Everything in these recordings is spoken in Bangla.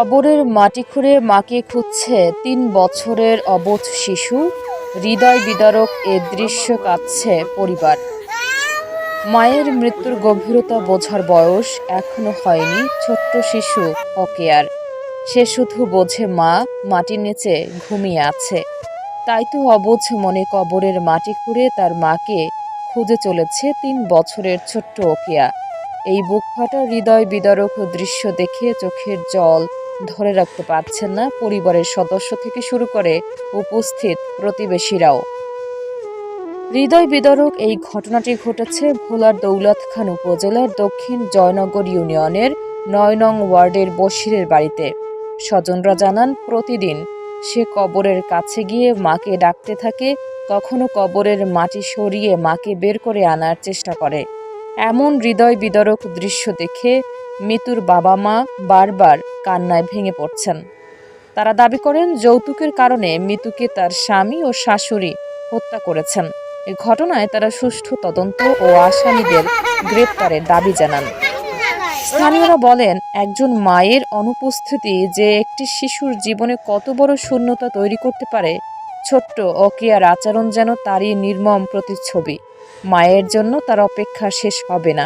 কবরের মাটি খুঁড়ে মাকে খুঁজছে ৩ বছরের অবুঝ শিশু। হৃদয় বিদারক এ দৃশ্য কাঁদছে পরিবার। মায়ের মৃত্যুর গভীরতা বোঝার বয়স এখনো হয়নি ছোট্ট শিশু অকেয়ার। সে শুধু বোঝে মা মাটির নিচে ঘুমিয়ে আছে। তাই তো অবুঝ মনে কবরের মাটি খুঁড়ে তার মাকে খুঁজে চলেছে ৩ বছরের ছোট্ট অকেয়া। এই বুকফাটা হৃদয় বিদারক দৃশ্য দেখে চোখের জল ধরে রাখতে পারছেন না পরিবারের সদস্য থেকে শুরু করে উপস্থিত প্রতিবেশীরাও। হৃদয় বিদারক এই ঘটনাটি ঘটেছে ভোলার দৌলত খান উপজেলার দক্ষিণ জয়নগর ইউনিয়নের ৯ নং ওয়ার্ডের বশিরের বাড়িতে। স্বজনরা জানান, প্রতিদিন সে কবরের কাছে গিয়ে মাকে ডাকতে থাকে, কখনো কবরের মাটি সরিয়ে মাকে বের করে আনার চেষ্টা করে। এমন হৃদয় বিদারক দৃশ্য দেখে মিতুর বাবা মা বারবার কান্নায় ভেঙে পড়ছেন। তারা দাবি করেন, যৌতুকের কারণে মিতুকে তার স্বামী ও শাশুড়ি হত্যা করেছেন। এই ঘটনায় তারা সুষ্ঠু তদন্ত ও আসামিদের গ্রেপ্তারের দাবি জানান। স্থানীয়রা বলেন, একজন মায়ের অনুপস্থিতি যে একটি শিশুর জীবনে কত বড় শূন্যতা তৈরি করতে পারে। ছোট্ট অকেয়ার আচরণ যেন তারই নির্মম প্রতিচ্ছবি। মায়ের জন্য তার অপেক্ষা শেষ হবে না,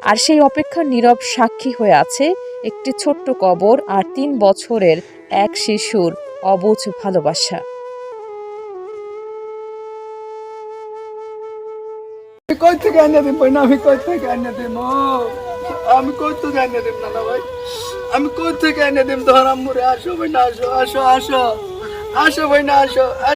আর সেই অপেক্ষার নীরব সাক্ষী হয়ে আছে একটি ছোট্ট কবর আর ৩ বছরের এক শিশুর অবুঝ ভালোবাসা। কই থেকে আনিয়ে দিম না, আমি কই থেকে আনিয়ে দিম, আমি কই থেকে আনিয়ে দিম না ভাই, আমি কই থেকে আনিয়ে দিম। ধর আম্মুরে, আসো ভাই না, আসো আসো আসো আসো ভাই না, আসো।